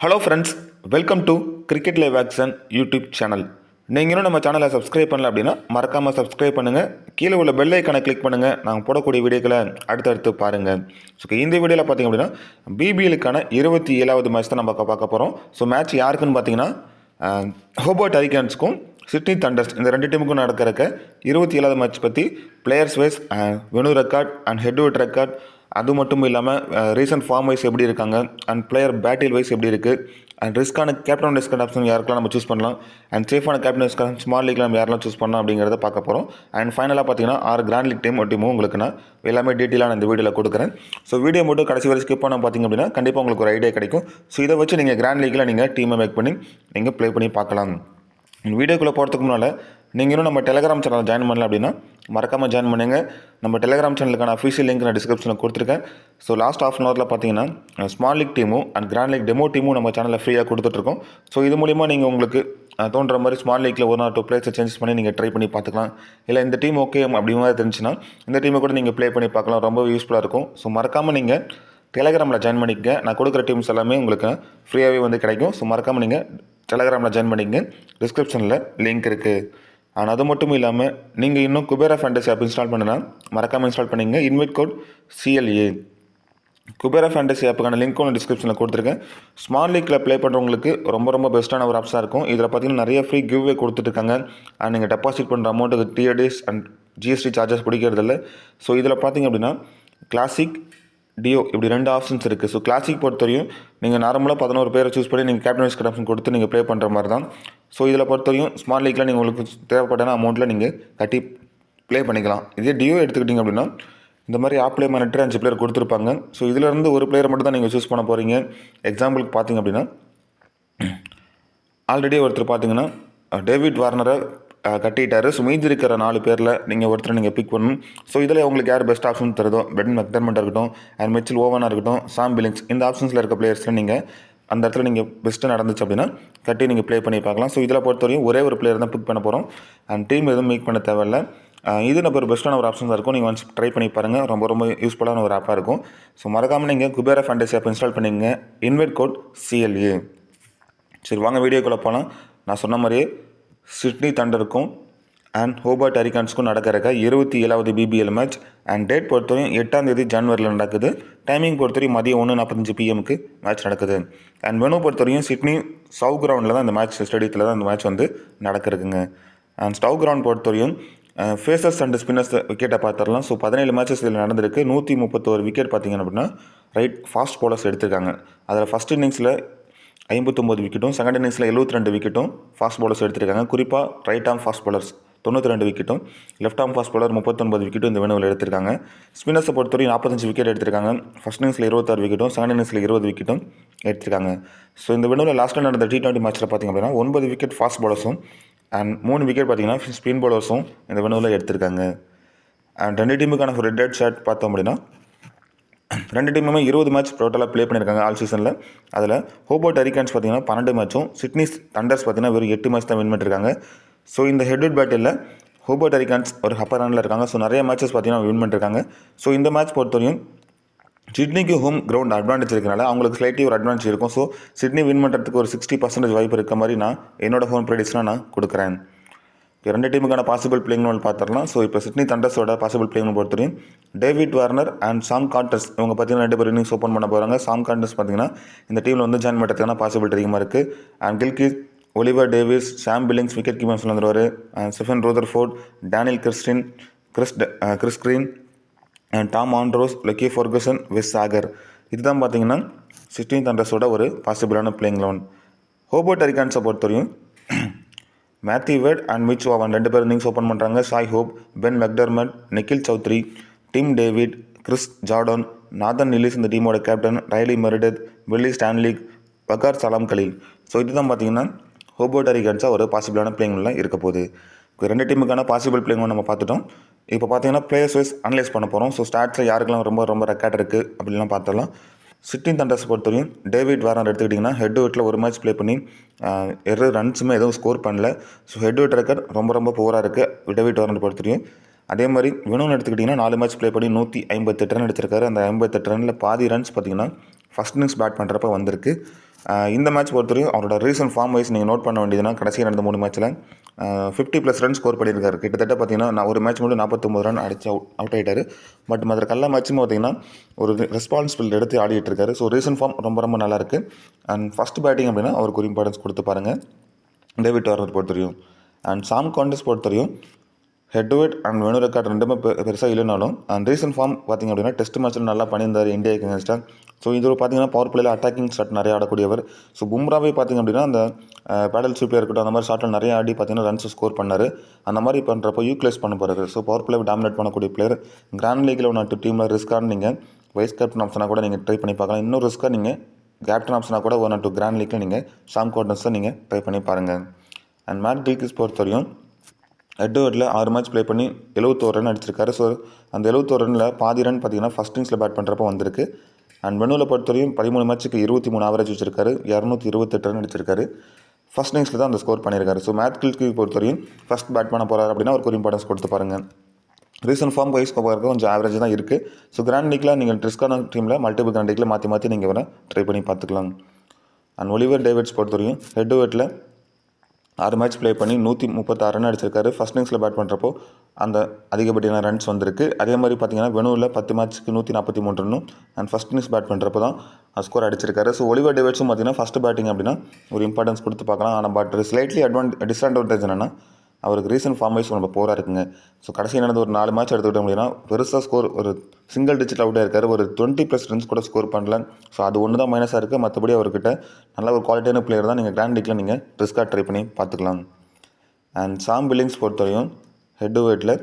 Hello friends, welcome to cricket live action YouTube channel. நீங்கள் இன்னும் நம்ம சேனலை சப்ஸ்கிரைப் பண்ணல அப்படின்னா மறக்காமல் சப்ஸ்கிரைப் பண்ணுங்கள். கீழே உள்ள பெல் ஐக்கானை கிளிக் பண்ணுங்கள். நாங்கள் போடக்கூடிய வீடியோக்களை அடுத்தடுத்து பாருங்கள். ஸோ இந்த வீடியோவில் பார்த்திங்க அப்படின்னா பிபிஎலுக்கான 27வது மேட்ச் தான் நம்ம பார்க்க போகிறோம். ஸோ மேட்ச் யாருக்குன்னு பார்த்தீங்கன்னா ஹோபர்ட் ஹரிக்கேன்ஸ்க்கும் சிட்னி தண்டர்ஸ் இந்த ரெண்டு டீமுக்கும் நடக்கிறக்க 27வது மேட்ச் பற்றி players wise venue record and ஹெட்வர்ட் ரெக்கார்ட், அது மட்டும் இல்லாமல் ரீசன்ட் ஃபார்ம் வைஸ் எப்படி இருக்காங்க அண்ட் பிளேயர் பேட்டில் வைஸ் எப்படி இருக்குது அண்ட் ரிஸ்க்கான கேப்டன் ரிஸ்க் ஆப்ஷன் யாருக்கெல்லாம் நம்ம சூஸ் பண்ணலாம் அண்ட் சேஃபான கேப்டன் ரிஸ்க் ஸ்மால் லீக்ல நம்ம யாரெல்லாம் சூஸ் பண்ணலாம் அப்படிங்கிறத பார்க்க போகிறோம். அண்ட் ஃபைனலாக பார்த்தீங்கன்னா 6 கிராண்ட் லீக் டீமும் உங்களுக்கு நான் எல்லாமே டீட்டெயிலாக நான் இந்த வீடியோவில் கொடுக்குறேன். ஸோ வீடியோ மட்டும் கடைசி வரை ஸ்கிப் பண்ண பார்த்தீங்க அப்படின்னா கண்டிப்பாக உங்களுக்கு ஒரு ஐடியா கிடைக்கும். ஸோ இதை வச்சு நீங்கள் கிராண்ட் லீக்கில் நீங்கள் டீமை மேக் பண்ணி நீங்கள் ப்ளே பண்ணி பார்க்கலாம். வீடியோக்குள்ளே போகிறதுக்கு முன்னால் நீங்கள் இன்னும் நம்ம டெலிகிராம் சேனல் ஜாயின் பண்ணல அப்படின்னா மறக்காமல் ஜாயின் பண்ணுங்க. நம்ம டெலிகிராம் சேனலுக்கான அஃபிஷியல் லிங்க் நான் டிஸ்கிரிப்ஷனில் கொடுத்துருக்கேன். ஸோ லாஸ்ட் ஹாஃப் அன் ஹவரில் பார்த்தீங்கன்னா ஸ்மால் லீக் டீமும் அண்ட் கிராண்ட் லீக் டெமோ டீமும் நம்ம சேனலில் ஃப்ரீயாக கொடுத்துட்ருக்கோம். ஸோ இது மூலிமா நீங்கள் உங்களுக்கு தோன்ற மாதிரி ஸ்மால் லீக்கில் 1 or 2 பிளேஸை சேஞ்ச் பண்ணி நீங்கள் ட்ரை பண்ணி பார்த்துக்கலாம். இல்லை இந்த டீம் ஓகே அப்படி மாதிரி தெரிஞ்சுன்னா இந்த டீமை கூட நீங்கள் ப்ளே பண்ணி பார்க்கலாம். ரொம்ப யூஸ்ஃபுல்லாக இருக்கும். ஸோ மறக்காமல் நீங்கள் டெலிகிராமில் ஜாயின் பண்ணிக்கங்க. நான் கொடுக்குற டீம்ஸ் எல்லாமே உங்களுக்கு ஃப்ரீயாகவே வந்து கிடைக்கும். ஸோ மறக்காமல் நீங்கள் டெலிகிராமில் ஜாயின் பண்ணிக்கங்க. டிஸ்கிரிப்ஷனில் லிங்க் இருக்குது. ஆனால் அது மட்டும் இல்லாமல் நீங்கள் இன்னும் குபேரா ஃபேண்டசி ஆப் இன்ஸ்டால் பண்ணலாம். மறக்காமல் இன்ஸ்டால் பண்ணிங்க. Invite code CLA. Kubera fantasy ஆப்புக்கான லிங்க் ஒன்று டிஸ்கிரிப்ஷனில் கொடுத்துருக்கேன். ஸ்மால் லீக்கில் ப்ளே பண்ணுறவங்களுக்கு ரொம்ப பெஸ்ட்டான ஒரு ஆப்ஸாக இருக்கும். இதில் பார்த்தீங்கன்னா நிறைய ஃப்ரீ கிவ்வே கொடுத்துட்ருக்காங்க. அண்ட் நீங்கள் டெபாசிட் பண்ணுற அமௌண்ட்டுக்கு TADs அண்ட் GST சார்ஜஸ் பிடிக்கிறதில்ல. ஸோ இதில் பார்த்தீங்க அப்படின்னா கிளாசிக், டியோ இப்படி 2 ஆப்ஷன்ஸ் இருக்குது. ஸோ கிளாசிக் பொறுத்தவரையும் நீங்கள் நார்மலாக 11 பேரை சூஸ் பண்ணி நீங்கள் கேப்டன் வைஸ் ஆப்ஷன் கொடுத்து நீங்கள் ப்ளே பண்ணுற மாதிரி தான். ஸோ இதில் பொறுத்தவரையும் ஸ்மால் லீக்கில் நீங்கள் உங்களுக்கு தேவைப்பட்ட அமௌண்ட்டில் நீங்கள் கட்டி ப்ளே பண்ணிக்கலாம். இதே டியோ எடுத்துக்கிட்டிங்க அப்படின்னா இந்த மாதிரி ஆப்லேயே மானிட்டர் 5 பிளேயர் கொடுத்துருப்பாங்க. ஸோ இதிலேருந்து ஒரு பிளேயரை மட்டும் தான் நீங்கள் சூஸ் பண்ண போகிறீங்க. எக்ஸாம்பிளுக்கு பார்த்தீங்க அப்படின்னா ஆல்ரெடி ஒருத்தர் பார்த்தீங்கன்னா டேவிட் வார்னரை கட்டிட்டாரு. ஸோ மீதி இருக்கிற 4 பேரில் நீங்கள் ஒருத்தர் நீங்கள் பிக் பண்ணணும். ஸோ இதில் உங்களுக்கு யார் பெஸ்ட் ஆப்ஷன் தருதோ, பென் மெக்டர்மண்டாக இருக்கட்டும் அண்ட் மிச்சல் ஓவனாக இருக்கட்டும், சாம் பில்லிங்ஸ், இந்த ஆப்ஷன்ஸில் இருக்க பிளேயர்ஸில் நீங்கள் அந்த இடத்துல நீங்கள் பெஸ்ட்டு நடந்துச்சு அப்படின்னா கட்டி நீங்கள் ப்ளே பண்ணி பார்க்கலாம். ஸோ இதில் பொறுத்தவரையும் ஒரே ஒரு பிளேயர் தான் பிக் பண்ண போகிறோம். அண்ட் டீம் எதுவும் மேக் பண்ண தேவையில்லை. இது நம்ம ஒரு பெஸ்ட்டான ஒரு ஆப்ஷன்ஸாக இருக்கும். நீங்கள் ஒன்ஸ் ட்ரை பண்ணி பாருங்கள். ரொம்ப யூஸ்ஃபுல்லான ஒரு ஆப்பாக இருக்கும். ஸோ மறக்காமல் நீங்கள் குபேரா ஃபேண்டசி ஆப் இன்ஸ்டால் பண்ணிங்க. Invite code CLA. சரி, வாங்க வீடியோக்குள்ளே போனால் நான் சொன்ன மாதிரியே சிட்னி தண்டருக்கும் அண்ட் ஹோபர்ட் ஹரிக்கேன்ஸ்க்கும் நடக்கிறக்க 27வது BBL மேட்ச். அண்ட் டேட் பொறுத்தவரையும் 8ஆம் தேதி ஜனவரியில் நடக்குது. டைமிங் பொறுத்தவரையும் மதியம் 1:45 PM மேட்ச் நடக்குது. அண்ட் வெனு பொறுத்தவரையும் சிட்னி சவு கிரவுண்டில் தான் இந்த மேட்ச், ஸ்டேடியத்தில் தான் இந்த மேட்ச் வந்து நடக்கிறதுங்க. அண்ட் ஸ்டவ் கிரவுண்ட் பொறுத்தவரையும் ஃபேஸர்ஸ் அண்ட் ஸ்பின்னர்ஸ் விக்கெட்டை பார்த்துடலாம். ஸோ 17 மேட்சஸ் இதில் நடந்திருக்கு. 131 விக்கெட் பார்த்தீங்கன்னா அப்படின்னா ரைட் ஃபாஸ்ட் பவுலர்ஸ் எடுத்திருக்காங்க. அதில் ஃபஸ்ட் இன்னிங்ஸில் 59 விக்கெட்டும், செகண்ட் இன்னிங்ஸில் 72 விக்கெட்டும் ஃபாஸ்ட் பவுலர்ஸ் எடுத்திருக்காங்க. குறிப்பாக ரைட் ஆர்ம் ஃபாஸ்ட் பவுலர்ஸ் 92 விக்கெட்டும், லெஃப்ட் ஆர்ம் ஃபாஸ்ட் பவுலர் 39 விக்கெட்டும் இந்த வெனுவில் எடுத்திருக்காங்க. ஸ்பின்னர்ஸை பொறுத்தவரையும் 45 விக்கெட் எடுத்திருக்காங்க. ஃபஸ்ட் இன்னிங்ஸில் 26 விக்கெட்டும், செகண்ட் இன்னிங்ஸில் 20 விக்கெட்டும் எடுத்திருக்காங்க. ஸோ இந்த வெனுவில் லாஸ்ட்டில் நடந்த T20 மேட்ச்சில் பார்த்திங்க அப்படின்னா 9 விக்கெட் ஃபாஸ்ட் பவுலர்ஸும் அண்ட் 3 விக்கெட் பார்த்திங்கன்னா ஸ்பின் பவுலர்ஸும் இந்த வெனுவில் எடுத்திருக்காங்க. அண்ட் 2 டீமுக்கான ஒரு ரெட் ஷாட் பார்த்தோம் அப்படின்னா 2 டீமுமே 20 மேட்ச் டோட்டலாக ப்ளே பண்ணியிருக்காங்க ஆல் சீசனில். அதில் ஹோபர்ட் ஹரிக்கேன்ஸ் பார்த்தீங்கன்னா 12 மேட்சும், சிட்னி தண்டர்ஸ் பார்த்தீங்கன்னா வெறும் 8 மேட்ச் தான் வின் பண்ணியிருக்காங்க. ஸோ இந்த ஹெட்வர்ட் பேட்டில் ஹோபர்ட் ஹரிக்கேன்ஸ் ஒரு அப்பர் ரனில் இருக்காங்க. ஸோ நிறைய மேட்சஸ் பார்த்தீங்கன்னா வின் பண்ணியிருக்காங்க. ஸோ இந்த மேட்ச் பொறுத்தவரையும் சிட்னிக்கு ஹோம் கிரவுண்ட் அட்வான்டேஜ் இருக்கனால அவங்களுக்கு ஸ்லைட்லி ஒரு அட்வான்டேஜ் இருக்கும். ஸோ சிட்னி வின் பண்ணுறதுக்கு ஒரு 60% வாய்ப்பு இருக்க மாதிரி நான் என்னோட ஹோம் ப்ரெடிக்ஷனாக நான் கொடுக்குறேன். 2 டீமுக்கான பாசிபிள் பிளேயிங் லெவல் பார்த்துடலாம். ஸோ இப்போ சிட்னி தண்டர்ஸோட பாசிபிள் பிளேயிங் லெவல் பொறுத்தவரையும் டேவிட் வார்னர் அண்ட் சாம் கான்டர்ஸ் இவங்க பார்த்தீங்கன்னா 2 பேர் இன்னிங்ஸ் ஓப்பன் பண்ண போகிறாங்க. சாம் கான்டர்ஸ் பார்த்தீங்கன்னா இந்த டீமில் வந்து ஜாயின் பண்ணுறதுக்கான பாசிபிலிட்டி அதிகமாக இருக்குது. And Gilkes, Oliver Davies, Sam Billings wicket keepers வந்துருவார். And Stefan Rutherford, Daniel Christian, Chris Green and Tom Andrews, Lockie Ferguson, Wes Agar. இதுதான் பார்த்தீங்கன்னா சிட்னி தண்டர்ஸோட ஒரு பாசிபிளான பிளேயிங் லெவன். ஹோபர்ட் ஹரிக்கேன்ஸை பொறுத்தவரையும் Matthew Wade and Mitch Owen 2 பேர் innings open பண்ணுறாங்க. Shai Hope, Ben McDermott, Nikhil Chaudhary, Tim David, Chris Jordan, Nathan Ellis இந்த டீமோட கேப்டன், ரைலி மெரிடத், வில்லி ஸ்டான்லிக், வகார் சலாம் கலீல். ஸோ இதுதான் பார்த்தீங்கன்னா ஹோபர்ட் ஹரிக்கேன்ஸாக ஒரு பாசிபிளான பிளேயிங்லாம் இருக்க போகுது. 2 டீமுக்கான பாசிபிள் பிளேயிங் நம்ம பார்த்துட்டோம். இப்போ பார்த்தீங்கன்னா பிளேயர்ஸ் வைஸ் அனலைஸ் பண்ண போகிறோம். ஸோ ஸ்டாட்ஸில் யாருக்கெல்லாம் ரொம்ப ரெக்கார்ட் இருக்குது அப்படின்லாம் பார்த்தலாம். சிட்னி தண்டர்ஸ் பொறுத்தவரையும் டேவிட் வார்னர் எடுத்துக்கிட்டிங்கன்னா ஹெட்வர்ட்டில் ஒரு மேட்ச் ப்ளே பண்ணி ரன்ஸுமே எதுவும் ஸ்கோர் பண்ணல. ஸோ ஹெட்வர்ட் ரெக்கார்ட் ரொம்ப புவராக இருக்குது டேவிட் வார்னர் பொறுத்தவரையும். அதே மாதிரி வெனுன்னு எடுத்துக்கிட்டிங்கன்னா 4 மேட்ச் ப்ளே பண்ணி 158 ரன் எடுத்திருக்காரு. அந்த 58 ரனில் பாதி ரன்ஸ் பார்த்திங்கன்னா ஃபஸ்ட் இன்னிங்ஸ் பேட் பண்ணுறப்ப வந்திருக்கு. இந்த மேட்ச் பொறுத்தவரையும் அவரோட ரீசன்ட் ஃபார்ம் வைஸ் நீங்கள் நோட் பண்ண வேண்டியதுன்னா கடைசியாக நடந்த 3 மேட்ச்சில் 50+ ரன் ஸ்கோர் பண்ணியிருக்காரு. கிட்டத்தட்ட பார்த்தீங்கன்னா நான் ஒரு மேட்ச் மட்டும் 49 ரன் அடிச்சு அவுட் ஆகிட்டார். பட் மற்ற எல்லா மேட்சுமே பார்த்தீங்கன்னா ஒரு ரெஸ்பான்சிபிள் எடுத்து ஆடிட்டு இருக்காரு. ஸோ ரீசன்ட் ஃபார்ம் ரொம்ப நல்லாயிருக்கு. அண்ட் ஃபஸ்ட் பேட்டிங் அப்படின்னா அவருக்கு ஒரு இம்பார்ட்டன்ஸ் கொடுத்து பாருங்கள். டேவிட் வார்னர் பொறுத்தவரையும் அண்ட் சாம் காண்டஸ் பொறுத்தவரையும் head to head and venue record ரெண்டுமே பெருசாக இல்லைனாலும் அண்ட் ரீசன்ட் ஃபார்ம் பார்த்திங்க அப்படின்னா டெஸ்ட் மேட்ச்சில் நல்லா பண்ணியிருந்தார் இந்தியாவுக்கு அகேன்ஸ்டாக. ஸோ இது பார்த்தீங்கன்னா பவர் பிளேயில் அட்டாக்கிங் ஷாட் நிறைய ஆடக்கூடியவர். ஸோ பும்ராவே பார்த்திங்க அப்படின்னா அந்த பேடல் ஸ்வீப்பில் இருக்கட்டும் அந்த மாதிரி ஷாட்டில் நிறைய ஆடி பார்த்தீங்கன்னா ரன்ஸ் ஸ்கோர் பண்ணார். அந்த மாதிரி பண்ணுறப்போ யூட்டிலைஸ் பண்ண போகிறாரு. ஸோ பவர் பிளேவை டாமினேட் பண்ணக்கூடிய பிளேயர். கிராண்ட் லீக்கில் ஒன்று டீமில் ரிஸ்க்கான நீங்கள் வைஸ் கேப்டன் ஆப்ஷனாக கூட நீங்கள் ட்ரை பண்ணி பார்க்கலாம். இன்னும் ரிஸ்க்காக நீங்கள் கேப்டன் ஆப்ஷனாக கூட 1 or 2 கிராண்ட் லீக்கில் நீங்கள் சாம் காண்டன்ஸை நீங்கள் ட்ரை பண்ணி பாருங்கள். அண்ட் மேட் கில்க்ரிஸ்ட் பொறுத்தவரையும் ஹெட் டு ஹெட்டில் 6 மேட்ச் ப்ளே பண்ணி 71 ரன் அடிச்சிருக்காரு. ஸோ அந்த 71 ரனில் பாதி ரன் பார்த்தீங்கன்னா ஃபஸ்ட் இன்னிங்ஸில் பேட் பண்ணுறப்போ வந்திருக்கு. அண்ட் வெனுவில் பொறுத்தவரையும் 13 மேட்ச்சுக்கு 23 ஆவரேஜ் வச்சிருக்காரு. 228 ரன் அடிச்சிருக்காரு. ஃபஸ்ட் இன்னிங்ஸில் தான் அந்த ஸ்கோர் பண்ணியிருக்காரு. ஸோ மேட் கில்க்ரிஸ்ட் பொறுத்தவரையும் ஃபஸ்ட் பேட் பண்ண போகிறார் அப்படின்னா அவருக்கு ஒரு இம்பார்ட்டன்ஸ் கொடுத்து பாருங்கள். ரீசன்ட் ஃபார்ம் வைஸ் பார்க்க கொஞ்சம் ஆவரேஜ் தான் இருக்குது. ஸோ கிராண்ட் லீக்கில் நீங்கள் ரிஸ்க்கான டீமில் மல்டிபிள் கிராண்ட் லீக்கில் மாற்றி நீங்கள் வேணால் ட்ரை பண்ணி பார்த்துக்கலாம். அண்ட் ஒலிவர் டேவிட்ஸ் பொறுத்தவரையும் ஹெட் டு ஹெட்டில் 6 மேட்ச் ப்ளே பண்ணி 136 ரன் அடிச்சிருக்காரு. ஃபஸ்ட் இன்னிங்ஸில் பேட் பண்ணுறப்போ அந்த அதிகப்படியான ரன்ஸ் வந்திருக்கு. அதே மாதிரி பார்த்தீங்கன்னா வெனுவில் 10 மேட்ச்சுக்கு 143 ரன்னும் அண்ட் ஃபஸ்ட் இன்னிங்ஸ் பேட் பண்ணுறப்போ தான் ஸ்கோர் அடிச்சிருக்காரு. ஸோ ஒலிவர் டேவிட்ஸும் பார்த்தீங்கன்னா ஃபஸ்ட்டு பேட்டிங் அப்படின்னா ஒரு இம்பார்ட்டன்ஸ் கொடுத்து பார்க்கலாம். ஆனால் பட் ஸ்லைட்லி டிஸ்அட்வான்டேஜ் என்னென்னா அவருக்கு ரீசன்ட் ஃபார்ம் வைஸ் ரொம்ப போராக இருக்குங்க. ஸோ கடைசி நடந்த ஒரு 4 மேட்ச் எடுத்துக்கிட்டோம் அப்படின்னா பெருசாக ஸ்கோர் ஒரு சிங்கிள் டிஜிட் அவுட்டாக இருக்கார். ஒரு 20+ ரன்ஸ் கூட ஸ்கோர் பண்ணல. ஸோ அது ஒன்று தான் மைனஸாக இருக்குது. மற்றபடி அவர்கிட்ட நல்ல ஒரு குவாலிட்டியான பிளேயர் தான். நீங்கள் கிராண்ட் லீக்கில் நீங்கள் ரிஸ்க்காக ட்ரை பண்ணி பார்த்துக்கலாம். அண்ட் சாம் பில்லிங்ஸ் பொறுத்தவரையும் ஹெட் டு ஹெட்டில்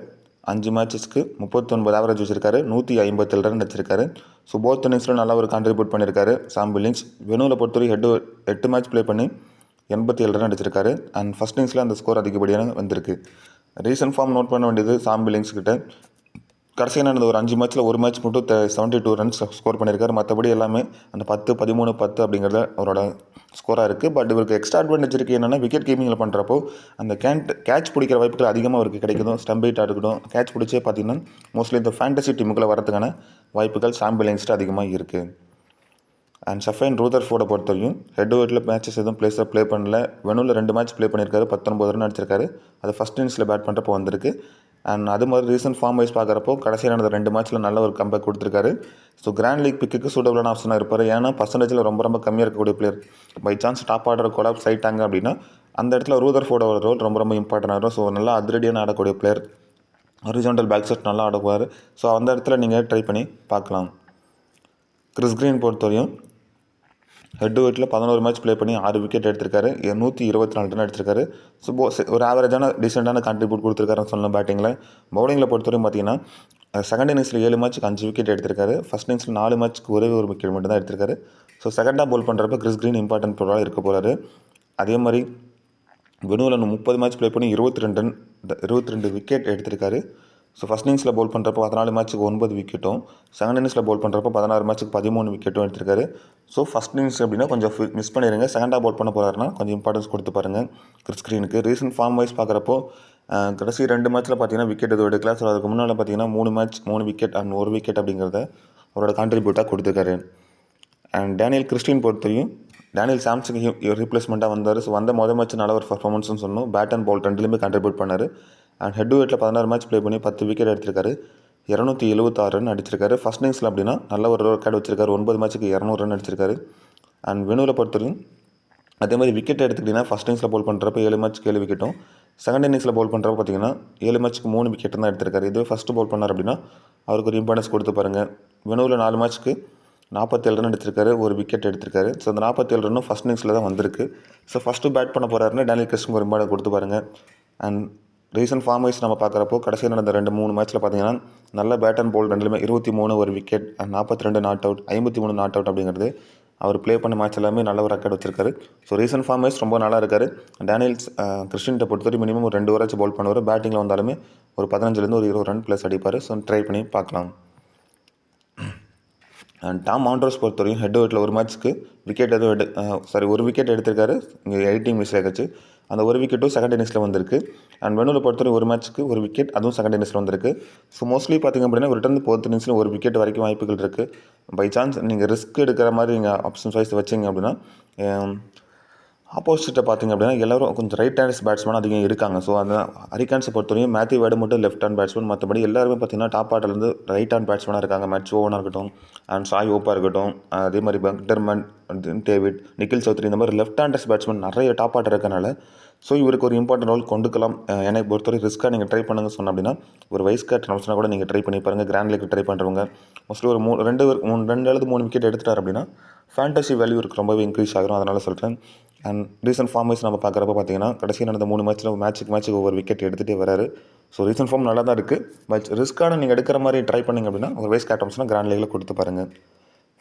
5 மேட்சஸ்க்கு 39 ஆவரேஜ் வச்சிருக்காரு. 157 ரன் வச்சிருக்காரு. ஸோ போத் இன்னிங்ஸில் நல்லா ஒரு கான்ட்ரிபியூட் பண்ணியிருக்காரு சாம் பில்லிங்ஸ். வெனுவில் பொறுத்தவரை 8 மேட்ச் ப்ளே பண்ணி 87 ரன் அடிச்சிருக்காரு. அண்ட் ஃபஸ்ட் இன்னிங்ஸில் அந்த ஸ்கோர் அதிகப்படியான வந்திருக்கு. ரீசன்ட் ஃபார்ம் நோட் பண்ண வேண்டியது சாம் பில்லிங்ஸ் கிட்ட கடைசியாக நடந்த ஒரு 5 மேட்ச்சில் ஒரு மேட்ச் மட்டும் 72 ரன்ஸ் ஸ்கோர் பண்ணியிருக்காரு. மற்றபடி எல்லாமே அந்த 10, 13, 10 அப்படிங்கிறத அவரோட ஸ்கோராக இருக்குது. பட் இவருக்கு எக்ஸ்ட்ரா அட்வான்டேஜ் இருக்குது என்னென்னா விக்கெட் கீப்பிங்கில் பண்ணுறப்போ அந்த கேட்ச் பிடிக்கிற வாய்ப்புகள் அதிகமாக அவருக்கு கிடைக்கும். ஸ்டம்ப் ஹிட்டாக இருக்கட்டும் கேட்ச் பிடிச்சே பார்த்தீங்கன்னா மோஸ்ட்லி இந்த ஃபேண்டசி டீமுக்குள்ளே வரதுக்கான வாய்ப்புகள் சாம் பில்லிங்ஸ்ட்டு அதிகமாக இருக்குது. அண்ட் ஷஃபைன் ரூதர்ஃபோர்டை பொறுத்தவரையும் ஹெட் டு ஹெட்டில் மேட்சஸ் எதுவும் ப்ளே பண்ணல. வெனுவில் 2 மேட்ச் ப்ளே பண்ணியிருக்காரு. 19 ரன் அடிச்சிருக்காரு. அது ஃபஸ்ட் இன்னிங்ஸில் பேட் பண்ணுறப்போ வந்திருக்கு. அண்ட் அது மாதிரி ரீசன்ட் ஃபார்ம் வைஸ் பார்க்குறப்போ கடைசியாக நடந்த 2 மேட்ச்சில் நல்ல ஒரு கம்பேக் கொடுத்துருக்காரு. ஸோ கிராண்ட் லீக் பிக்குக்கு சூட்டபிளான ஆப்ஷனாக இருப்பார். ஏன்னா பர்சன்டேஜில் ரொம்ப கம்மியாக இருக்கக்கூடிய player. By chance top order collapse ஆகிட்டாங்க அப்படின்னா அந்த இடத்துல ரூதர்ஃபோர்டோட ரோல் ரொம்ப இம்பார்ட்டன்ட் ஆகும். ஸோ நல்லா அதிரடியான ஆடக்கூடிய பிளேயர். ஹாரிசான்டல் பேக் ஷாட் நல்லா ஆடுவார். ஸோ அந்த இடத்துல நீங்கள் ட்ரை பண்ணி பார்க்கலாம். கிறிஸ் கிரீன் பொறுத்தவரையும் ஹெட் டு ஹெட்டில் 11 மேட்ச் ப்ளே பண்ணி 6 விக்கெட் எடுத்திருக்காரு. 124 ரன் எடுத்திருக்காரு. ஸோ ஒரு ஆவரேஜான டீசெண்டான கான்ட்ரிபியூட் கொடுத்துருக்காருன்னு சொல்லலாம் பேட்டிங்கில். பவுலிங்கில் பொறுத்தவரைக்கும் பார்த்தீங்கன்னா செகண்ட் இன்னிங்ஸில் 7 மேட்ச்சுக்கு 5 விக்கெட் எடுத்திருக்காரு. ஃபஸ்ட் இன்னிங்ஸில் 4 மேட்ச்சுக்கு ஒரே ஒரு விக்கெட் மட்டும் தான் எடுத்திருக்காரு. ஸோ செகண்டாக போல் பண்ணுறப்ப கிறிஸ் கிரீன் இம்பார்ட்டன்ட் ரோலாக இருக்க போகிறாரு. அதே மாதிரி வெனுவில் 30 மேட்ச் ப்ளே பண்ணி 22 விக்கெட் எடுத்திருக்காரு. ஸோ ஃபஸ்ட் இன்னிங்ஸில் போல் பண்ணுறப்போ 14 மேட்ச்சுக்கு 9 விக்கெட்டும் செகண்ட் இன்னிங்ஸில் போல் பண்ணுறப்போ 16 மேட்ச்சுக்கு 13 விக்கெட்டும் எடுத்திருக்காரு. ஸோ ஃபஸ்ட் இன்னிங்ஸ் அப்படின்னா கொஞ்சம் மிஸ் பண்ணிடுங்க. செகண்டாக போல் பண்ண போகிறாருன்னா கொஞ்சம் இம்பார்ட்டன்ஸ் கொடுத்து பாருங்கள் கிறிஸ் கிரீனுக்கு. ரீசன்ட் ஃபார்ம் வைஸ் பார்க்குறப்போ கடைசி 2 மேட்ச்சில் பார்த்தீங்கன்னா விக்கெட் எதுவும் எடுக்கல. ஸோ அதுக்கு முன்னால் பார்த்தீங்கன்னா 3 மேட்ச் 3 விக்கெட் அண்ட் 1 விக்கெட் அப்படிங்கிறத அவரோட கான்ட்ரிபியூட்டாக கொடுத்துருக்காரு. அண்ட் டேனியல் கிறிஸ்டின் பொறுத்தவரையும் டேனியல் சாம்சனுக்கு ரீப்ளேஸ்மெண்ட்டாக வந்தார். ஸோ வந்த மேட்ச் நல்ல ஒரு பர்ஃபார்மன்ஸ்னு சொன்னோம். பேட் அண்ட் பால் ரெண்டுலேயுமே கான்ட்ரிபியூட் பண்ணார். அண்ட் ஹெட் டு ஹெட்டில் 16 மேட்ச் ப்ளே பண்ணி 10 விக்கெட் எடுத்திருக்காரு. 276 ரன் அடிச்சிருக்காரு. ஃபஸ்ட் இன்னிங்ஸில் அப்படின்னா நல்ல ஒரு ரெக்கார்டு வச்சிருக்காரு. 9 மேட்ச்சுக்கு 200 ரன் அடிச்சிருக்காரு. அண்ட் வெனுவில் பொறுத்தவரையும் அதே மாதிரி விக்கெட் எடுத்துக்கிட்டிங்கன்னா ஃபஸ்ட் இன்னிங்ஸில் போல் பண்ணுறப்ப 7 மேட்ச்சுக்கு 7 விக்கெட்டும் செகண்ட் இன்னிங்ஸில் போல் பண்ணுறப்ப பார்த்தீங்கன்னா 7 மேட்ச்சுக்கு 3 விக்கெட் தான் எடுத்திருக்காரு. இதுவே ஃபஸ்ட்டு போல் பண்ணார் அப்படின்னா அவருக்கு ஒரு இம்பார்ட்டன்ஸ் கொடுத்து பாருங்கள். வெனுவில் 4 மேட்ச்சுக்கு 47 ரன் எடுத்திருக்காரு. ஒரு விக்கெட் எடுத்திருக்காரு. ஸோ அந்த 47 ரன்னும் ஃபஸ்ட் இன்னிங்ஸில் தான் வந்திருக்கு. ஸோ ஃபஸ்ட்டு பேட் பண்ண போகிறாருன்னு டேனியல் கிறிஸ்டின் ஒரு இம்பார்ட்டன்ஸ் கொடுத்து பாருங்கள். அண்ட் ரீசன்ட் ஃபார்ம் வைஸ் நம்ம பார்க்குறப்போ கடைசியாக நடந்த 2-3 மேட்ச்சில் பார்த்தீங்கன்னா நல்ல பேட் அண்ட் பால் ரெண்டுலேயுமே 23 ஒரு wicket and 42 not out 53 not out அப்படிங்கிறது அவர் ப்ளே பண்ண மேட்ச் எல்லாமே நல்ல ஒரு ரெக்கார்ட் வச்சிருக்காரு. ஸோ ரீசன்ட் ஃபார்ம் வைஸ் ரொம்ப நல்லா இருக்காரு. டேனியல் கிறிஸ்டின்ட்ட பொறுத்தவரை மினிமம் ஒரு 2 ஓவராச்சும் பால் பண்ணுவார். பேட்டிங்கில் வந்தாலுமே ஒரு 15லேருந்து ஒரு 20 ரன் ப்ளஸ் அடிப்பார். ஸோ ட்ரை பண்ணி பார்க்கலாம். அண்ட் டாம் மாண்ட்ரோஸ் பொறுத்தவரையும் ஹெட் டு ஹெட்டில் ஒரு மேட்ச்சுக்கு விக்கெட் எதுவும் ஒரு விக்கெட் எடுத்திருக்காரு. இங்கே 18 மிஸ் ஆகிடுச்சு. அந்த ஒரு விக்கெட்டும் செகண்ட் இன்னிங்ஸில் வந்திருக்கு. அண்ட் வெனுவில் பொறுத்தவரை ஒரு மேட்ச்சுக்கு ஒரு விக்கெட், அதுவும் செகண்ட் இன்னிங்ஸில் வந்திருக்கு. ஸோ மோஸ்ட்லி பார்த்திங்க அப்படின்னா ரிட்டர்ன் ஃபோர்த் இன்னிங்ஸில் ஒரு விக்கெட் வரைக்கும் வாய்ப்புகள் இருக்குது. பை சான்ஸ் நீங்கள் ரிஸ்க் எடுக்கிற மாதிரி நீங்கள் ஆப்ஷன்ஸ் வைஸ் வச்சிங்க அப்படின்னா ஆப்போசிட்டை பார்த்திங்க அப்படின்னா எல்லோரும் கொஞ்சம் ரைட் ஹேண்ட்ஸ் பேட்ஸ்மேன் அதிகம் இருக்காங்க. ஸோ அந்த ஹரிகான்ஸை பொறுத்தவரையும் மேத்யூ வேடு மட்டும் லெஃப்ட் ஹேண்ட் பேட்ஸ்மேன், மற்றபடி எல்லாருமே பார்த்திங்கன்னா டாப் ஆர்டர்லேருந்து ரைட் ஹேண்ட் பேட்ஸ்மேனாக இருக்காங்க. மேட்ச் ஓவனாக இருக்கட்டும் அண்ட் சாய் ஓப்பா இருக்கட்டும், அதே மாதிரி மெக்டர்மட், டேவிட், நிக்கில் சௌத்ரி, இந்த மாதிரி லெஃப்ட் ஹேண்டர்ஸ் பேட்ஸ்மேன் நிறைய டாப் ஆர்டர் இருக்கனால ஸோ இவருக்கு ஒரு இம்பார்ட்டன்ட் ரோல் கொண்டுக்கலாம். என்னை பொறுத்தவரை ரிஸ்க்காக நீங்கள் ட்ரை பண்ணுங்க சொன்ன அப்படின்னா ஒரு வைஸ் கேப்டன் ஆப்ஷனாக கூட நீங்கள் ட்ரை பண்ணி பாருங்கள். கிராண்ட் லீக் ட்ரை பண்ணுறவங்க மோஸ்ட்லி ஒரு 2 அல்லது 3 விக்கெட் எடுத்துட்டார் அப்படின்னா ஃபேண்டசி வேல்யூ இருக்கு ரொம்பவே இன்க்ரீஸ் ஆகிரும். அதனால் சொல்கிறேன். அண்ட் ரீசன்ட் ஃபார்ம் வைஸ் நம்ம பார்க்குறப்ப பார்த்தீங்கன்னா கடைசி நடந்த 3 மேட்ச்சுக்கு ஒவ்வொரு விக்கெட் எடுத்துகிட்டே வராரு. ஸோ ரீசன்ட் ஃபார்ம் நல்லா தான் இருக்குது. பட் ரிஸ்க்கான நீங்கள் எடுக்கிற மாதிரி ட்ரை பண்ணிங்க அப்படின்னா ஒரு வைஸ் கேப்டன்ஸ்னால் கிராண்ட் லீக்கில் கொடுத்து பாருங்கள்.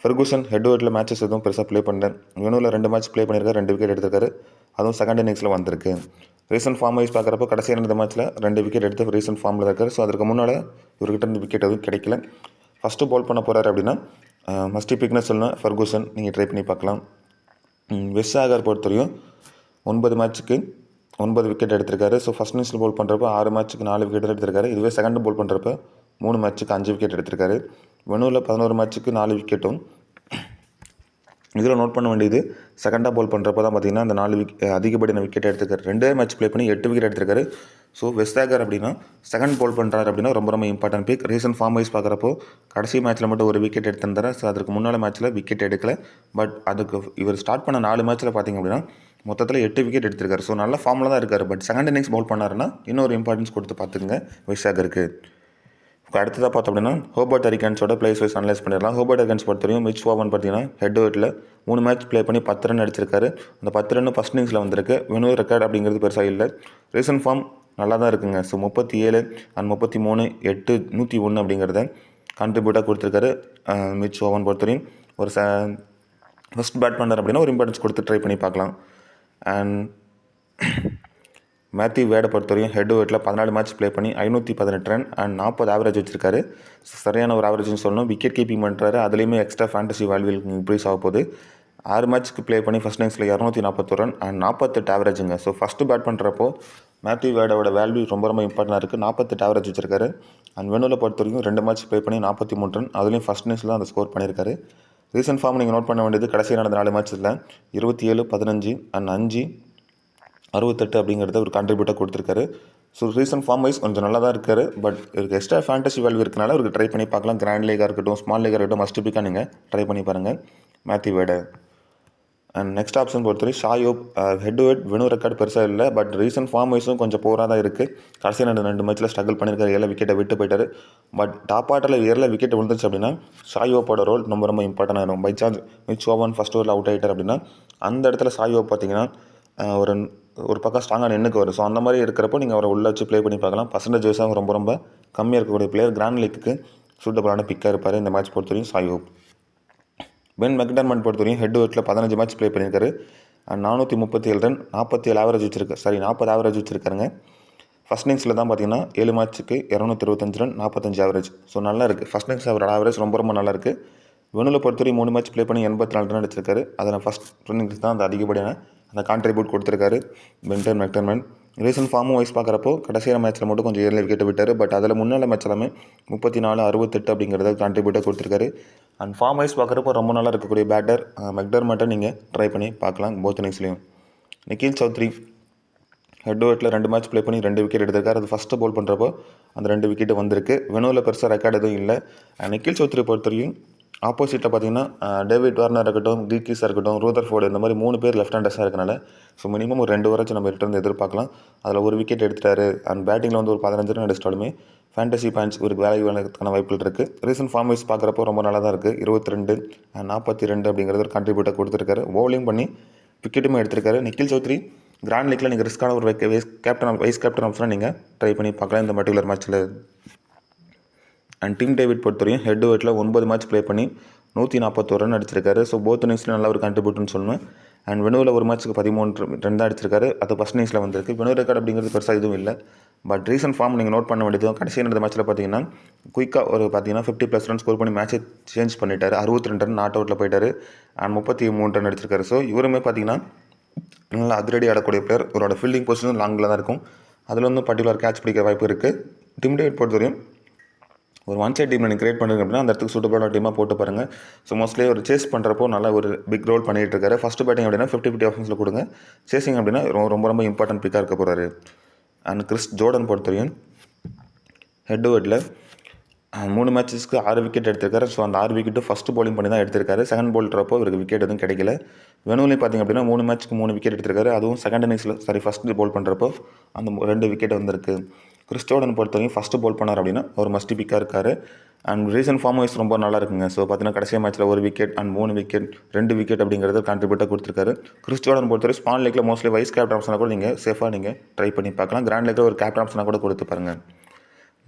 ஃபெர்குசன் ஹெட்வர்ட்டில் மேட்சஸ் எதுவும் பெருசாக ப்ளே பண்ணேன். வெனுவில் 2 மேட்ச் ப்ளே பண்ணியிருக்காரு, 2 விக்கெட் எடுத்திருக்காரு, அதுவும் செகண்ட் இன்னிங்ஸில் வந்திருக்கு. ரீசன்ட் ஃபார்ம் வைஸ் பார்க்குறப்போ கடைசி நடந்த மேட்ச்சில் 2 விக்கெட் எடுத்து ரீசன்ட் ஃபார்மில் இருக்கார். ஸோ அதற்கு முன்னால் இவர்கிட்ட இருந்து விக்கெட் எதுவும் கிடைக்கல. ஃபஸ்ட்டு பால் பண்ண போகிறாரு அப்படின்னா மஸ்டி பிக்னஸ் சொல்லணும் ஃபெர்குசன் நீங்கள் ட்ரை பண்ணி பார்க்கலாம். வெஸ் ஆகர் பொறுத்தவரையும் 9 மேட்ச்சுக்கு 9 விக்கெட் எடுத்திருக்காரு. ஸோ ஃபஸ்ட் இன்னிங்ஸில் பால் பண்ணுறப்ப 6 மேட்ச்சுக்கு 4 விக்கெட் எடுத்திருக்காரு. இதுவே செகண்ட் பால் பண்ணுறப்ப 3 மேட்ச்சுக்கு 5 விக்கெட் எடுத்திருக்காரு. வெனுவில் 11 மேட்ச்சுக்கு 4 விக்கெட்டும். இதில் நோட் பண்ண வேண்டியது செகண்டாக பால் பண்ணுறப்ப தான் பார்த்திங்கன்னா அந்த 4 அதிகப்படியான விக்கெட் எடுத்துருக்காரு. 2 மேட்ச் ப்ளே பண்ணி 8 விக்கெட் எடுத்திருக்காரு. ஸோ வெஸ்டாகர் அப்படின்னா செகண்ட் பால் பண்ணுறாரு அப்படின்னா ரொம்ப ரொம்ப important pick. Recent form wise பார்க்குறப்போ கடைசி மேட்ச்சில் மட்டும் ஒரு விக்கெட் எடுத்திருந்தாரு. ஸோ அதற்கு முன்னால் மேட்ச்சில் விக்கெட் எடுக்கல. பட் அதுக்கு இவர் ஸ்டார்ட் பண்ண 4 மேட்ச்சில் பார்த்திங்க அப்படின்னா மொத்தத்தில் 8 விக்கெட் எடுத்திருக்காரு. ஸோ நல்ல ஃபார்மில் தான் இருக்கார். பட் செகண்ட் இன்னிங்ஸ் பால் பண்ணாருன்னா இன்னொரு இம்பார்ட்டன்ஸ் கொடுத்து பார்த்துக்குங்க வெஸ்டாகருக்கு. அடுத்ததாக பார்த்தோம் அப்படின்னா ஹோபர்ட் ஹரிகன்ஸோட பிளேஸ் வைஸ் அனலைஸ் பண்ணிடலாம். ஹோபர்ட் ஹரிகன்ஸ் பொறுத்தவரையும் மிச் ஓவன் பார்த்தீங்கன்னா ஹெட்வர்ட்டில் 3 மேட்ச் ப்ளே பண்ணி 10 ரன் அடிச்சிருக்காரு. அந்த 10 ரன் ஃபஸ்ட் இன்னிங்ஸில் வந்திருக்கு. வெனு ரெக்கார்ட் அப்படிங்கிறது பெருசாக இல்லை. ரீசன்ட் ஃபார்ம் நல்லா தான் இருக்குங்க. ஸோ 37 அண்ட் 33 8 101 அப்படிங்கிறத கான்ட்ரிபியூட்டாக கொடுத்துருக்காரு. மிச் ஓவன் பொறுத்தவரையும் ஒரு ஃபஸ்ட் பேட் பண்ணார் அப்படின்னா ஒரு இம்பார்ட்டன்ஸ் கொடுத்து ட்ரை பண்ணி பார்க்கலாம். அண்ட் மேத்யூ வேடை பொறுத்தவரையும் ஹெட்வர்ட்டில் 14 மேட்ச் ப்ளே பண்ணி 518 ரன் அண்ட் 40 ஆவரேஜ் வச்சிருக்காரு. சரியான ஒரு ஆவரேஜ்னு சொல்லணும். விக்கெட் கீப்பிங் பண்ணுறாரு. அதுலேயுமே எக்ஸ்ட்ரா ஃபேண்டசி வேல்யூ இன்க்ரீஸ் ஆக போகுது. 6 மேட்ச்சுக்கு ப்ளே பண்ணி ஃபஸ்ட் இன்னிங்ஸில் 241 ரன் அண்ட் 48 ஆவரேஜுங்க. ஸோ ஃபஸ்ட்டு பேட் பண்ணுறப்போ மேத்யூ வேடோட வேல்யூ ரொம்ப ரொம்ப இம்பார்ட்டண்டாக இருக்குது. 48 ஆவரேஜ் வச்சிருக்காரு. அண்ட் வெனுவில் பொறுத்த வரைக்கும் 2 மேட்ச் ப்ளே பண்ணி 43 ரன், அதுலேயும் ஃபஸ்ட் இன்னிங்ஸில் தான் அந்த ஸ்கோர் பண்ணியிருக்காரு. ரீசன்ட் ஃபார்ம் நீங்கள் நோட் பண்ண வேண்டியது கடைசி நடந்த 4 மேட்ச்சில் 27 15 அண்ட் 5 68 அப்படிங்கிறத ஒரு கான்ட்ரிபியூட்டாக கொடுத்துருக்காரு. ஸோ ரீசன்ட் ஃபார்ம் வைஸ் கொஞ்சம் நல்லா தான் இருக்காரு. பட் இவருக்கு எக்ஸ்ட்ரா ஃபேண்டசி வேல்யூ இருக்கனால அவருக்கு ட்ரை பண்ணி பார்க்கலாம். கிராண்ட் லீகாக இருக்கட்டும், ஸ்மால் லீகாக இருக்கட்டும், மஸ்ட் பிக்காக நீங்கள் ட்ரை பண்ணி பாருங்கள் மேத்யூ வேடை. அண்ட் நெக்ஸ்ட் ஆப்ஷன் பொறுத்தவரை ஷாயோப் ஹெட்வர்ட் வெனு ரெக்கார்டு பெருசாக இல்லை. பட் ரீசன்ட் ஃபார்ம் வைஸும் கொஞ்சம் போராக தான் இருக்குது. கடைசி 2 மேட்ச்சில் ஸ்ட்ரகிள் பண்ணியிருக்காரு. 7 விக்கெட்டை விட்டு போயிட்டார். பட் டாப் ஆர்டரில் 7 விக்கெட் விழுந்துச்சு அப்படின்னா ஷாயோப்போட ரோல் ரொம்ப ரொம்ப இம்பார்ட்டன்ட் ஆகிடும். பை சான்ஸ் மிச் ஓவன் ஃபஸ்ட் ஓவரில் அவுட் ஆகிட்டார் அப்படின்னா அந்த இடத்துல ஷாயோப் பார்த்தீங்கன்னா ஒரு பக்கம் ஸ்ட்ராங்காக நின்றுக்கு வரும். ஸோ அந்த மாதிரி இருக்கிறப்போ நீங்கள் அவரை உள்ளே வச்சு ப்ளே பண்ணி பார்க்கலாம். பர்சன்டேஜ் வைஸாக ரொம்ப ரொம்ப கம்மியாக இருக்கக்கூடிய பிளேயர். கிராண்ட் லீக்கு சூட்டபுளான பிக்காக இருப்பார் இந்த மேட்ச் பொறுத்தவரையும் ஷாயோப். பென் மெக்டர்மட் பொறுத்தவரையும் ஹெட்வர்ட்டில் 15 மேட்ச் ப்ளே பண்ணியிருக்காரு. 437 ரன் 47 ஆவரேஜ் வச்சிருக்காரு. 40 ஆவரேஜ் வச்சிருக்காருங்க. ஃபஸ்ட் இன்னிங்ஸில் தான் பார்த்தீங்கன்னா 7 மேட்ச்சுக்கு 225 ரன் 45 ஆவரேஜ். ஸோ நல்லா இருக்குது. ஃபஸ்ட் இன்னிங்ஸ் அவரோட ஆவரேஜ் ரொம்ப ரொம்ப நல்லா இருக்குது. வெனுவில் பொறுத்தவரை 3 மேட்ச் ப்ளே பண்ணி 84 ரன் அடிச்சிருக்காரு. அதில் ஃபஸ்ட் இன்னிங்ஸ் தான் அந்த அதிகப்படியான அந்த கான்ட்ரிபியூட் கொடுத்துருக்காரு பென் மெக்டர்மட். ரீசன்ட் ஃபார்மும் வைஸ் பார்க்குறப்போ கடைசியான மேட்ச்சில் மட்டும் கொஞ்சம் 7 விக்கெட் விட்டார். பட் அதில் முன்னாள் மேட்ச் எல்லாமே 34 68 அப்படிங்கிறத கான்ட்ரிபியூட்டாக கொடுத்துருக்காரு. அண்ட் ஃபார்ம் வைஸ் பார்க்குறப்போ ரொம்ப நாளாக இருக்கக்கூடிய பேட்டர் மெக்டர்மட்டை நீங்கள் ட்ரை பண்ணி பார்க்கலாம் போத் இன்னிங்ஸ்லையும். நிக்கில் சௌத்ரி ஹெட்வர்ட்டில் 2 மேட்ச் ப்ளே பண்ணி 2 விக்கெட் எடுத்திருக்காரு. அது ஃபஸ்ட்டு பால் பண்ணுறப்போ அந்த 2 விக்கெட்டு வந்திருக்கு. வெனுவில் பெருசாக ரெக்கார்டு எதுவும் இல்லை. நிக்கில் சௌத்ரி பொறுத்தவரையும் ஆப்போசிட்டில் பார்த்தீங்கன்னா டேவிட் வார்னர் இருக்கட்டும், கில்கிஸாக இருக்கட்டும், ரூதர்ஃபோர்டு, இந்த மாதிரி 3 பேர் லெஃப்ட் ஹேண்டர்ஸாக இருக்கனால ஸோ மினிமம் ஒரு 2 ஓவராச்சும் நம்ம ரிட்டர்ன் எதிர்பார்க்கலாம். அதில் ஒரு விக்கெட் எடுத்துட்டாரு. அண்ட் பேட்டிங்கில் வந்து ஒரு 15 ரன் அடிச்சிட்டாலுமே ஃபேண்டசி பாயிண்ட்ஸ் ஒரு வேல்யூ வேணுறதுக்கான வாய்ப்புகள் இருக்குது. ரீசன்ட் ஃபார்ம் வைஸ் பார்க்குறப்போ ரொம்ப நல்லா தான் இருக்குது. 22 42 அப்படிங்கிறது ஒரு கான்ட்ரிபியூட்டாக கொடுத்துருக்காரு. பவுலிங் பண்ணி விக்கெட்டுமே எடுத்திருக்காரு. நிக்கில் சௌத்ரி கிராண்ட் லீக்கில் நீங்கள் ரிஸ்க்கான ஒரு வைஸ் கேப்டன் ஆப்ஷனாக நீங்கள் ட்ரை பண்ணி பார்க்கலாம் இந்த பர்டிகுலர் மேட்ச்சில். அண்ட் டிம் டேவிட் பொறுத்தவரையும் ஹெட்வர்ட்டில் 9 மேட்ச் ப்ளே பண்ணி 141 ரன் அடிச்சிருக்காரு. ஸோ போத் இன்னிங்ஸில் நல்ல ஒரு கான்ட்ரிபியூட்னு சொல்லணும். அண்ட் வெனுவில் ஒரு மேட்ச்சுக்கு 13 ரன் தான் அடிச்சிருக்காரு. அது ஃபஸ்ட் இன்னிங்ஸில் வந்திருக்கு. வெனு ரெக்கார்டு அப்படிங்கிறது பெருசாக எதுவும் இல்லை. பட் ரீசன்ட் ஃபார்ம் நீங்கள் நோட் பண்ண வேண்டியது கடைசி நடந்த மேட்ச்சில் பார்த்தீங்கன்னா குயிக்காக ஒரு பார்த்தீங்கன்னா 50+ ரன் ஸ்கோர் பண்ணி மேட்ச்சை சேஞ்ச் பண்ணிட்டார். 62 ரன் நாட் அவுட்டில் போயிட்டார். அண்ட் 33 ரன் அடிச்சிருக்காரு. ஸோ இவருமே பார்த்தீங்கன்னா நல்லா அதிரடி ஆடக்கூடிய பிளேயர். இவரோட ஃபீல்டிங் பொசிஷன் லாங்கில் தான் இருக்கும். அதில் வந்து பர்டிகுலர் கேட்ச் பிடிக்கிற வாய்ப்பு இருக்குது. டிம் டேவிட் பொறுத்தவரையும் ஒரு ஒன் சைட் டீம் நீங்கள் கிரியேட் பண்ணுங்க அப்படின்னா அந்த இடத்துக்கு சூட்டபுளான டீமாக போட்டு பாருங்கள். ஸோ மோஸ்ட்லி ஒரு சேஸ் பண்ணுறப்போ நல்லா ஒரு பிக் ரோல் பண்ணிகிட்டு இருக்காரு. ஃபஸ்ட்டு பேட்டிங் அப்படின்னா 50-50 ஆப்ஷன்ஸில் கொடுங்க. சேசிங் அப்படின்னா ரொம்ப ரொம்ப இம்பார்ட்டன்ட் பிக்காக இருக்க போகிறாரு. அண்ட் கிறிஸ் ஜோர்டன் பொறுத்தவரையும் ஹெட் டு ஹெட்டில் 3 மேட்சஸ்க்கு 6 விக்கெட் எடுத்திருக்காரு. ஸோ அந்த 6 விக்கெட்டும் ஃபஸ்ட்டு பவுலிங் பண்ணி தான் எடுத்திருக்காரு. செகண்ட் பவுல்றப்போ இவருக்கு விக்கெட் எதுவும் கிடைக்கல. வெனுவிலையும் பார்த்திங்க அப்படின்னா 3 மேட்ச்க்கு 3 விக்கெட் எடுத்திருக்காரு. அதுவும் செகண்ட் இன்னிங்ஸில் ஃபஸ்ட்டு பவுல் பண்ணுறப்போ அந்த 2 விக்கெட் வந்திருக்கு. கிறிஸ் ஜோர்டன் பொறுத்தவரைக்கும் ஃபஸ்ட்டு பவுல் பண்ணார் அப்படின்னா ஒரு மஸ்ட் பிக்காக இருக்கார். அண்ட் ரீசன்ட் ஃபார்ம் வைஸ் ரொம்ப நல்லா இருக்குங்க. ஸோ பார்த்தீங்கன்னா கடைசி மேட்ச்சில் 1 விக்கெட் அண்ட் 3 விக்கெட் 2 விக்கெட் அப்படிங்கிறது கான்ட்ரிபியூட்டாக கொடுத்துருக்காரு. கிறிஸ் ஜோர்டன் பொறுத்தவரை ஸ்பான் லீக்கில் மோஸ்ட்லி வைஸ் கேப்டன் ஆப்ஷனாக கூட நீங்கள் சேஃபாக நீங்கள் ட்ரை பண்ணி பார்க்கலாம். கிராண்ட் லீக்கில் ஒரு கேப்டன் ஆப்ஷனாக கூட கொடுத்து பாருங்கள்.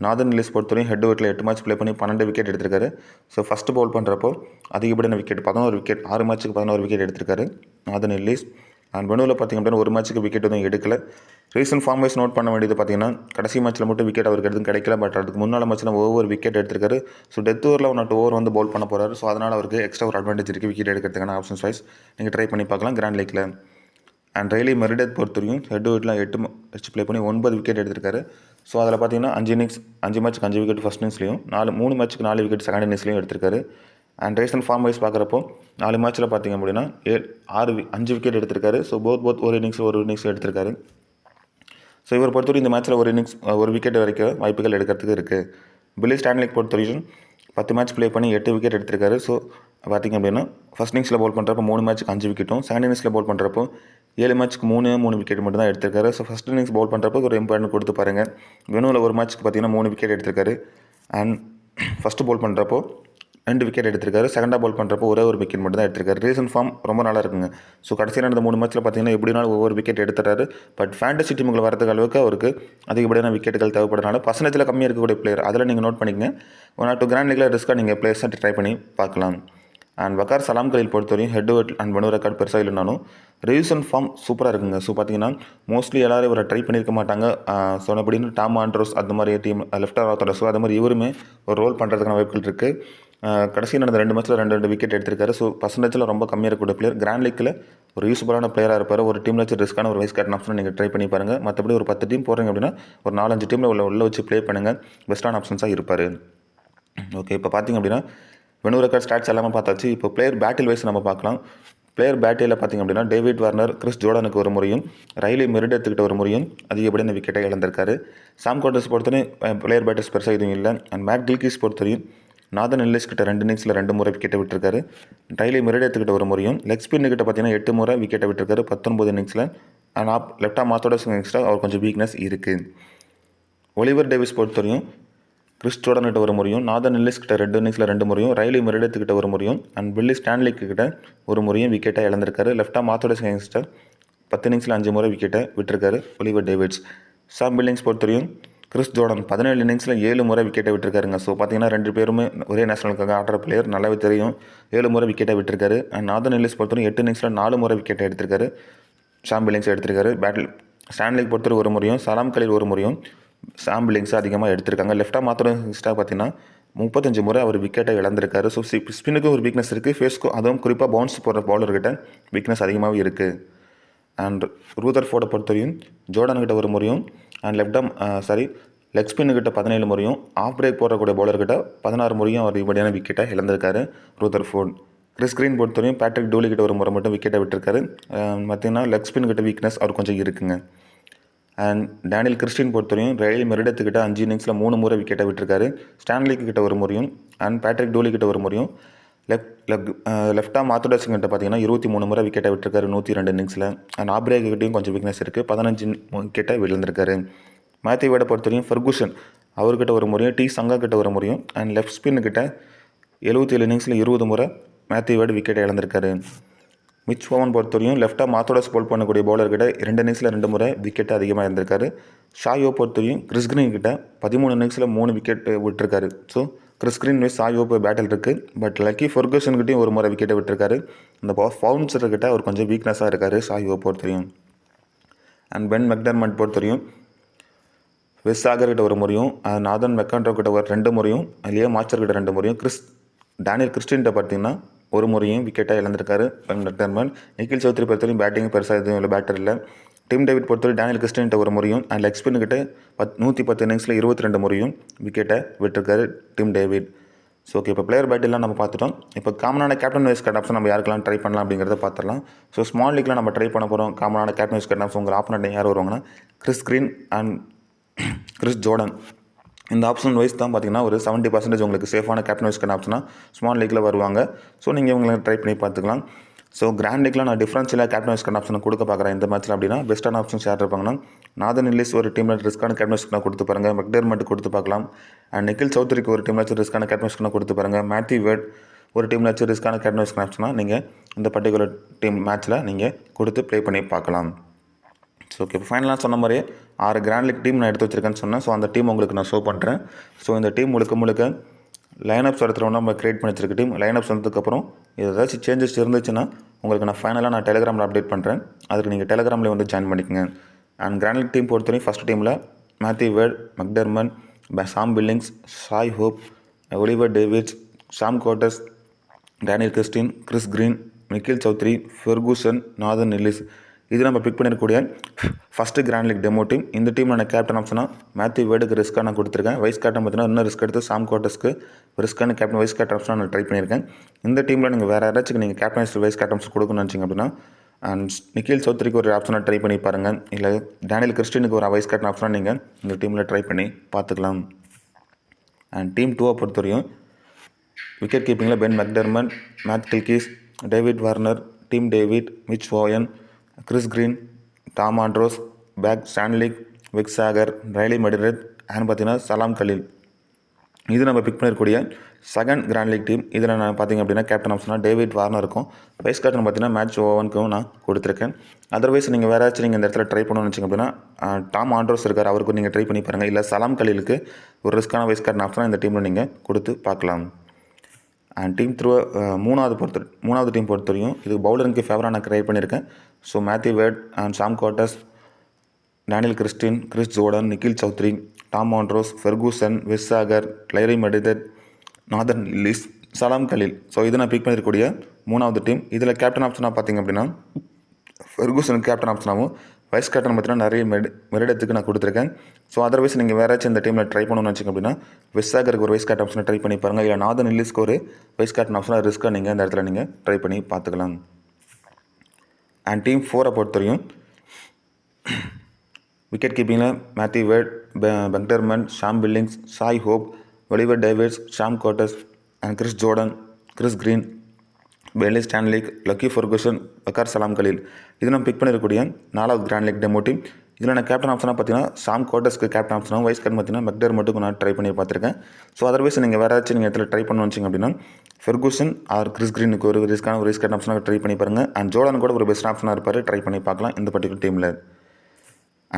நாதன் எல்லிஸ் பொறுத்தவரையும் ஹெட் விக்கெட்டில் 8 மேட்ச் ப்ளே பண்ணி 12 விக்கெட் எடுத்திருக்காரு. ஸோ ஃபஸ்ட்டு பவுல் பண்ணுறப்போ அதிகப்படியான விக்கெட் 11 விக்கெட் 6 மேட்ச்சுக்கு 11 விக்கெட் எடுத்திருக்காரு நாதன் எல்லிஸ். அண்ட் பெனுவில் பார்த்திங்க அப்படின்னா 1 மேட்ச்சுக்கு விக்கெட் எதுவும் எடுக்கல. ரீசன்ட் ஃபார்ம் வைஸ் நோட் பண்ண வேண்டியது பார்த்திங்கன்னா கடைசி மேட்ச்சில் மட்டும் விக்கெட் அவருக்கு எதுவும் கிடைக்கல. பட் அதுக்கு முன்னால் மேட்ச்சில் ஒவ்வொரு விக்கெட் எடுத்திருக்காரு. ஸோ டெத் ஓவரில் 1 ஓவர் வந்து பவுல் பண்ண போகிறாரு. ஸோ அதனால் அவருக்கு எக்ஸ்ட்ரா ஒரு அட்வான்டேஜ் இருக்குது விக்கெட் எடுக்கிறதுக்கான ஆப்ஷன்ஸ் வைஸ் நீங்கள் ட்ரை பண்ணி பார்க்கலாம் கிராண்ட் லீக்கில். அண்ட் ரெய்லி மெரிடத் பொறுத்தவரையும் ஹெட் விக்கெட்டில் 8 மேட்ச் ப்ளே பண்ணி 9 விக்கெட் எடுத்திருக்காரு. ஸோ அதில் பார்த்தீங்கன்னா 5 மேட்ச்சுக்கு 5 விக்கெட் ஃபஸ்ட் இன்னிங்ஸ்லையும் 3 மேட்ச்சுக்கு 4 விக்கெட் செகண்ட் இன்னிங்ஸ்லையும் எடுத்திருக்காரு. அண்ட் ரீசன்ட் ஃபார்ம் வைஸ் பார்க்குறப்போ 4 மேட்ச்சில் பார்த்திங்க அப்படின்னா 5 விக்கெட் எடுத்திருக்காரு. ஸோ போத் ஒரு இன்னிங்ஸ் எடுத்திருக்காரு. ஸோ இவர் பொறுத்தவரைக்கும் இந்த மேட்ச்சில் ஒரு விக்கெட் வரைக்கும் வாய்ப்புகள் எடுக்கிறதுக்கு இருக்குது. பில்லி ஸ்டான்லிக் பொறுத்தவரைக்கும் 10 மேட்ச் ப்ளே பண்ணி 8 விக்கெட் எடுத்திருக்காரு. ஸோ பார்த்திங்க அப்படின்னா ஃபஸ்ட் இன்னிங்ஸில் பவுல் பண்ணுறப்போ 3 மேட்ச்சுக்கு 5 விக்கெட்டும் செகண்ட் இன்னிங்ஸில் பவுல் பண்ணுறப்போ 7 மேட்ச்சுக்கு 3 விக்கெட் மட்டும் தான் எடுத்திருக்காரு. ஸோ ஃபஸ்ட் இன்னிங்ஸ் பவுல் பண்ணுறப்போ ஒரு இம்பார்ட்டன்ட் கொடுத்து பாருங்கள். வெனுவில் ஒரு மேட்ச்சுக்கு பார்த்தீங்கன்னா 3 விக்கெட் எடுத்திருக்காரு. அண்ட் ஃபஸ்ட்டு பவுல் பண்ணுறப்போ 2 விக்கெட் எடுத்திருக்காரு. செகண்டாக பவுல் பண்ணுறப்போ ஒரு விக்கெட் மட்டும் தான் எடுத்திருக்காரு. ரீசன்ட் ஃபார்ம் ரொம்ப நல்லா இருக்குங்க. ஸோ கடைசியில் நடந்த 3 மேட்ச்சில் பார்த்தீங்கன்னா எப்படினாலும் ஒவ்வொரு விக்கெட் எடுத்துறாரு. பட் ஃபேண்டசி டீமுக்கு வரதுக்கு அளவுக்கு அவருக்கு அதிகப்படியான விக்கெட்டுகள் தேவைப்படுறதுனால பர்சன்டேஜில் கம்மியாக இருக்கக்கூடிய பிளேயர் அதில் நீங்கள் நோட் பண்ணிக்கங்க. 1 or 2 கிராண்ட் லீக்கில் ரிஸ்க்காக நீங்கள் பிளேயர்ஸை ட்ரை பண்ணி பார்க்கலாம். அண்ட் வக்கார் சலாம் கலீல் பொறுத்தவரையும் head wet and venue record பெருசாக இல்லைனாலும் ரீசன்ட் ஃபார்ம் சூப்பராக இருக்குங்க. ஸோ பார்த்தீங்கன்னா மோஸ்ட்லி எல்லோரும் இவரை ட்ரை பண்ணியிருக்க மாட்டாங்க. சொன்னபடின்னு டாம் ஆண்ட்ரோஸ் அந்த மாதிரி டீம் லெஃப்ட் ஆர்த்தோடஸோ அது மாதிரி இவருமே ஒரு ரோல் பண்ணுறதுக்கான வாய்ப்புகள் இருக்குது. கடைசி நடந்த 2 மேட்ச்சில் 2 விக்கெட் எடுத்திருக்காரு. ஸோ பர்சன்டேஜில் ரொம்ப கம்மியாக இருக்கக்கூடிய பிளேயர். கிராண்ட் லீக்கில் ஒரு யூஸ்ஃபுல்லான பிளேயராக இருப்பார். ஒரு டீமில் வச்சு ரிஸ்க்கான ஒரு வைஸ் கேப்டன் ஆப்ஷன் நீங்கள் ட்ரை பண்ணி பாருங்கள். மற்றபடி ஒரு 10 டீம் போடுறீங்க அப்படின்னா ஒரு 4-5 டீமில் உள்ள வச்சு ப்ளே பண்ணுங்கள். பெஸ்ட்டான ஆப்ஷன்ஸாக இருப்பார். ஓகே, இப்போ பார்த்திங்க அப்படின்னா வெனு ரெக்கார்ட் ஸ்டாட்ஸ் எல்லாமே பார்த்தாச்சு. இப்போ பிளேயர் பேட்டில் வைஸ் நம்ம பார்க்கலாம். பிளேயர் பேட்டில் பார்த்திங்க அப்படின்னா டேவிட் வார்னர் கிறிஸ் ஜோர்டனுக்கு ஒரு முறையும் ரைலி மெரிடத்துக்கிட்ட ஒரு முறையும் அதிகப்படியான விக்கெட்டை இழந்திருக்காரு. சாம் கோட்டஸ் பொறுத்தவரை பிளேயர் பேட்டர்ஸ் பெருசாக எதுவும் இல்லை. அண்ட் மேட் கில்கிஸ் பொறுத்தவரையும் நாதன் எல்லிஸ் கிட்ட 2 இன்னிங்ஸில் 2 முறை விக்கெட்டை விட்டுருக்காரு. ரைலி மெரிடத்துக்கிட்ட ஒரு முறையும் லெக் ஸ்பின்னுக்கிட்ட பார்த்தீங்கன்னா 8 முறை விக்கெட்டை விட்டுருக்காரு 19 இன்னிங்ஸில். அண்ட் லெஃப்ட் ஆம் ஆர்த்தோடாக்ஸ் இன்னிங்ஸில் அவர் கொஞ்சம் வீக்னஸ் இருக்குது. ஒலிவர் டேவிஸ் பொறுத்தவரையும் கிறிஸ் ஜோர்டன்கிட்ட ஒரு முறையும் நாதன் எல்லிஸ் கிட்ட 2 இன்னிங்ஸில் 2 முறையும் ரைலி மெரிடத்துக்கிட்ட ஒரு முறையும் அண்ட் பில்லி ஸ்டான்லிக்கிட்ட ஒரு முறையும் விக்கெட்டை இழந்திருக்காரு. லெஃப்ட் ஆம் ஆர்த்தோடாக்ஸ் இன்னிங்ஸில் 10 இன்னிங்ஸில் 5 முறை விக்கெட்டை விட்டுருக்காரு ஒலிவர் டேவிட்ஸ். சாம் பில்லிங்ஸ் பொறுத்தவரையும் கிறிஸ் ஜோர்டன் 17 இன்னிங்ஸில் 7 முறை விக்கெட்டை விட்டுருக்காருங்க. ஸோ பார்த்தீங்கன்னா 2 பேருமே ஒரே நேஷனலுக்காக ஆடுற பிளேயர், நல்லாவே தெரியும். 7 முறை விக்கெட்டை விட்டுருக்காரு. அண்ட் நாதன் எல்லிஸ் பொறுத்தவரை 8 இன்னிங்ஸில் 4 முறை விக்கெட்டை எடுத்திருக்காரு. சாம் பில்லிங்ஸ் எடுத்திருக்காரு. ஸ்டான்லிக் பொறுத்தவரை ஒரு முறையும் சலாம் கலீல் ஒரு முறையும் சாம் பில்லிங்ஸ் அதிகமாக எடுத்திருக்காங்க. லெஃப்டாக ஆர்த்தோடாக்ஸாக பார்த்தீங்கன்னா 35 முறை அவர் விக்கெட்டை இழந்திருக்காரு. ஸோ ஸ்பின்னுக்கும் ஒரு வீக்னஸ் இருக்குது, ஃபேஸ்க்கும் அதுவும் குறிப்பாக பவுன்ஸ் போடுற பவுலர்கிட்ட வீக்னஸ் அதிகமாகவே இருக்குது. அண்ட் ரூதர்ஃபோர்டை பொறுத்தவரையும் ஜோர்டன்கிட்ட ஒரு முறையும் அண்ட் லெக் ஸ்பின்னுக்கிட்ட 17 முறையும் ஆஃப் பிரேக் போடக்கூடிய பவுலர்கிட்ட 16 முறையும் அவர் இப்படியான விக்கெட்டை இழந்திருக்காரு ரூதர்ஃபோர்ட். கிறிஸ் கிரீன் பொறுத்தவரையும் பேட்ரிக் டூலி கிட்ட ஒரு முறை மட்டும் விக்கெட்டை விட்டுருக்காரு. பார்த்தீங்கன்னா லெக் ஸ்பின் கிட்ட வீக்னஸ் அவர் கொஞ்சம் இருக்குங்க. அண்ட் டேனியல் கிறிஸ்டின் பொறுத்தவரையும் ரைலி மெரிடத்துக்கிட்ட 5 இன்னிங்ஸில் 3 முறை விக்கெட்டை விட்டுருக்காரு. ஸ்டான்லிக்கு கிட்ட ஒரு முறையும் அண்ட் பேட்ரிக் டூலி கிட்ட ஒரு முறையும் லெஃப்ட் ஆம் ஆர்த்தோடாக்ஸ் கிட்ட பார்த்தீங்கன்னா 23 முறை விக்கெட்டை விட்டுருக்காரு 102 இன்னிங்ஸில். அண்ட் ஆப்ரேக்கிட்டையும் கொஞ்சம் வீக்னஸ் இருக்குது, 15 விக்கெட்டை விழுந்திருக்காரு. மேத்யூ வேடை பொறுத்தவரையும் ஃபெர்குசன் அவர்கிட்ட ஒரு முறையும் சங்கா கிட்ட ஒரு முறையும் அண்ட் லெஃப்ட் ஸ்பின்னுக்கிட்ட 77 இன்னிங்ஸில் 20 முறை மேத்யூ வேட் விக்கெட்டை இழந்திருக்காரு. மிச் ஓவன் பொறுத்தவரையும் லெஃப்டாக ஆர்த்தோடாக்ஸ் போல் பண்ணக்கூடிய பவுலர்கிட்ட 2 இன்னிங்ஸில் 2 முறை விக்கெட்டு அதிகமாக இருந்திருக்காரு. ஷாயோ பொறுத்தவரையும் கிறிஸ் கிரீன் கிட்ட 13 இன்னிங்ஸில் 3 விக்கெட் விட்டுருக்காரு. ஸோ கிறிஸ் கிரீன் வைஸ் ஷாயோ பேட்டில் இருக்குது. பட் லக்கி ஃபெர்குசன்கிட்டையும் ஒரு முறை விக்கெட்டை விட்டுருக்காரு. இந்த பவுன்சர்கிட்ட அவர் கொஞ்சம் வீக்னஸாக இருக்கார் ஷாயோ பொறுத்தவரையும். அண்ட் பென் மெக்டர்மட் பொறுத்தவரையும் வெஸ் சாகர்கிட்ட ஒரு முறையும் நாதன் மெக்கான்ட்ரோ கிட்ட ஒரு 2 முறையும் லியோ மார்ச்சர் கிட்ட 2 முறையும் டேனியல் கிறிஸ்டின்கிட்ட பார்த்தீங்கன்னா ஒரு முறையும் விக்கெட்டை இழந்திருக்காரு பென் மெக்டர்மட். நிக்கில் சௌத்ரி பொறுத்தவரைக்கும் பேட்டிங் பெருசாக எதுவும் இல்லை, பேட்டர் இல்லை. டிம் டேவிட் பொறுத்தவரை டேனியல் கிறிஸ்டின்கிட்ட ஒரு முறையும் அண்ட் லெக் ஸ்பின்கிட்ட 110 இன்னிங்ஸில் 22 முறையும் விக்கெட்டை விட்டுருக்காரு டிம் டேவிட். ஸோ ஓகே, இப்போ பிளேயர் பேட்டிலாம் நம்ம பார்த்துட்டோம். இப்போ காமனான கேப்டன் வைஸ் கேட் ஆப்ஷன் நம்ம யாருக்கெல்லாம் ட்ரை பண்ணலாம் அப்படிங்கிறத பார்த்துடலாம். ஸோ ஸ்மால் லீக்ல நம்ம ட்ரை பண்ண போகிறோம் காமனான கேப்டன் வைஸ் கேட் ஆப்ஷன். உங்கள் ஆப்போனண்ட் யார் வருவாங்கன்னா Chris Green and Chris Jordan. இந்த ஆப்ஷன் வைஸ் தான் பார்த்தீங்கன்னா ஒரு 70% உங்களுக்கு சேஃபான கேப்டன் வைஸ் கேட் ஆப்ஷனாக ஸ்மால் லீக்கில் வருவாங்க. ஸோ நீங்கள் இவங்களை ட்ரை பண்ணி பார்த்துக்கலாம். ஸோ கிராண்ட் லீக்ல நான் டிஃபரன்ஷியலாக கேப்டன் வைஸ் கேட் ஆப்ஷனை கொடுக்க பார்க்குறேன் இந்த மேட்ச்சில். அப்படின்னா பெஸ்ட்டான ஆப்ஷன்ஸ் யார் இருப்பாங்கன்னா நாதன் இல்லிஸ் ஒரு டீமில் ரிஸ்க்கான கேப்டன் வைஸ் கேட் கொடுத்து பாருங்கள். மெக்டர்மட் கொடுத்து பார்க்கலாம். அண்ட் நிக்கில் சௌத்ரிக்கு ஒரு டீமில் ரிஸ்க்கான கேப்டன் வைஸ் கேட் கொடுத்து பாருங்கள். மேத்யூ வேட் ஒரு டீமில் ரிஸ்க்கான கேப்டன் வைஸ் கேட் ஆப்ஷனாக நீங்கள் இந்த பர்டிகுலர் டீம் மேட்ச்சில் நீங்கள் கொடுத்து ப்ளே பண்ணி பார்க்கலாம். ஸோ ஓகே, இப்போ ஃபைனலாக சொன்ன மாதிரியே 6 கிராண்ட் லீக் டீம் நான் எடுத்து வச்சிருக்கேன்னு சொன்னேன். ஸோ அந்த டீம் உங்களுக்கு நான் ஷோ பண்ணுறேன். ஸோ இந்த டீம் முழுக்க லைனப்ஸ் எடுத்துகிட்டு நம்ம க்ரியேட் பண்ணி வச்சிருக்க டீம். லைனப்ஸ் வந்ததுக்கப்புறம் ஏதாச்சும் சேஞ்சஸ் இருந்துச்சுன்னா உங்களுக்கு நான் ஃபைனலாக நான் டெலிகிராமில் அப்டேட் பண்ணுறேன். அதுக்கு நீங்கள் டெலிகிராமில் வந்து ஜாயின் பண்ணிக்கோங்க. அண்ட் கிராண்ட் லீக் டீம் பொறுத்தவரைக்கும் ஃபஸ்ட் டீமில் Matthew Wade, McDermott, Sam Billings, Shai Hope, Oliver Davies, Sam Konstas, Daniel Christian, Chris Green, Nikhil Chaudhary, Ferguson, Nathan Ellis. இது நம்ம பிக் பண்ணியிருக்கக்கூடிய first grand league demo team. இந்த டீமில் நான் கேப்டன் ஆப்ஷனாக மேத்யூ வேர்டுக்கு ரிஸ்க்காக நான் கொடுத்துருக்கேன். வைஸ் கேப்டன் பார்த்தீங்கன்னா இன்னும் ரிஸ்க் எடுத்து சாம் கோட்டஸ்க்கு ரிஸ்க்கான கேப்டன் வைஸ் கேப்டன் ஆப்ஷனாக நான் ட்ரை பண்ணியிருக்கேன். இந்த டீமில் நீங்கள் வேறு யாராச்சும் நீங்கள் கேப்டன் வைஸ் கேப்டன் ஆப்ஷன் கொடுக்கணும்னு நினச்சிங்க அப்படின்னா அண்ட் நிக்கில் சௌத்ரிக்கு ஒரு ஆப்ஷனாக ட்ரை பண்ணி பாருங்கள். இல்லை டேனியல் கிறிஸ்டினுக்கு ஒரு வைஸ் கேப்டன் ஆப்ஷனாக நீங்கள் இந்த டீமில் ட்ரை பண்ணி பார்த்துக்கலாம். அண்ட் டீம் 2 பொறுத்தவரையும் விக்கெட் கீப்பிங்கில் Ben McDermott, Matt Gilkes, David Warner, Tim David, Mitch Owen, Chris Green, Tom Andrews, பேக் Stanlake, Wes Agar, Riley Meredith and பார்த்தீங்கன்னா சலாம் கலீல். இது நம்ம பிக் பண்ணியிருக்கக்கூடிய செகண்ட் கிராண்ட் லீக் டீம். இதில் நான் பார்த்திங்க அப்படின்னா கேப்டன் ஆப்ஷனாக டேவிட் வார்னர் இருக்கும். வைஸ் கேப்டன் பார்த்தீங்கன்னா மேட்ச் ஓவனுக்கும் நான் கொடுத்துருக்கேன். அதர்வைஸ் நீங்கள் வேறு ஏதாச்சும் நீங்கள் இந்த இடத்துல ட்ரை பண்ணணும்னு வச்சிங்க அப்படின்னா டாம் ஆண்ட்ரோஸ் இருக்கார், அவருக்கு நீங்கள் ட்ரை பண்ணி பாருங்கள். இல்லை சலாம் கலீலுக்கு ஒரு ரிஸ்க்கான வைஸ் கேப்டன் ஆப்ஷனாக இந்த டீமில் நீங்கள் கொடுத்து பார்க்கலாம். அண்ட் டீம் மூணாவது டீம் பொறுத்தவரையும் இது பவுலருக்கு ஃபேவராக நான் க்ரியேட் பண்ணியிருக்கேன். So Matthew Wade and Sam Konstas, Daniel Christian, Chris Jordan, Nikhil Chaudhary, Tom Andrews, Ferguson, Wes Agar, Riley Meredith, Nathan Ellis, Salam Khalil. So இது நான் பிக் பண்ணியிருக்கக்கூடிய மூணாவது டீம். இதில் கேப்டன் ஆப்ஷனாக பார்த்திங்க அப்படின்னா ஃபெர்கூசனுக்கு கேப்டன் ஆப்ஷனாகவும் வைஸ் கேப்டன் பார்த்தீங்கன்னா நிறைய மெரிடத்துக்கு நான் கொடுத்துருக்கேன். ஸோ அதர்வைஸ் நீங்கள் வேறாச்சும் இந்த டீமில் ட்ரை பண்ணணும்னு வச்சிங்க அப்படின்னா விஸ் சாகருக்கு ஒரு வைஸ் கேப்டன் ஆப்ஷனை ட்ரை பண்ணி பாருங்கள். இல்லை நாதன் இல்லிஸ்க்கு ஒரு வைஸ் கேப்டன் ஆப்ஷனாக ரிஸ்க்காக நீங்கள் இந்த இடத்துல நீங்கள் ட்ரை பண்ணி பார்த்துக்கலாம். அண்ட் டீம் 4 பொறுத்தவரையும் விக்கெட் கீப்பிங்கில் Matthew Wade, McDermott, Sam Billings, Shai Hope, Oliver Davies, Sam Konstas and Chris Jordan, Chris Green, Billy Stanlake, Lockie Ferguson, வக்கார் சலாம் கலீல். இது நம்ம பிக் பண்ணிருக்கக்கூடிய 4வது கிராண்ட் லீக் டெமோ டீம். இதில் நான் கேப்டன் ஆப்ஷனாக பார்த்தீங்கன்னா சாம் கோட்டஸ்க்கு கேப்டன் ஆப்ஷனாகவும் வைஸ் கேப்டன் பார்த்தீங்கன்னா மெக்டர்மட்டுக்கு நான் ட்ரை பண்ணி பார்த்துருக்கேன். ஸோ அதர்வைஸ் நீங்கள் வேறு ஏதாச்சும் நீங்கள் இடத்துல ட்ரை பண்ணணும்னு வச்சிங்க அப்படின்னா ஃபெர்கூசன் ஆர் கிறிஸ் கிரீனுக்கு ஒரு ரிஸ்க்கான ஒரு வைஸ் கேப்டன் ஆப்ஷனாக ட்ரை பண்ணி பாருங்கள். அண்ட் ஜோர்டன் கூட ஒரு பெஸ்ட் ஆப்ஷனாக இருப்பார், ட்ரை பண்ணி பார்க்கலாம் இந்த பர்டிகுலர் டீமில்.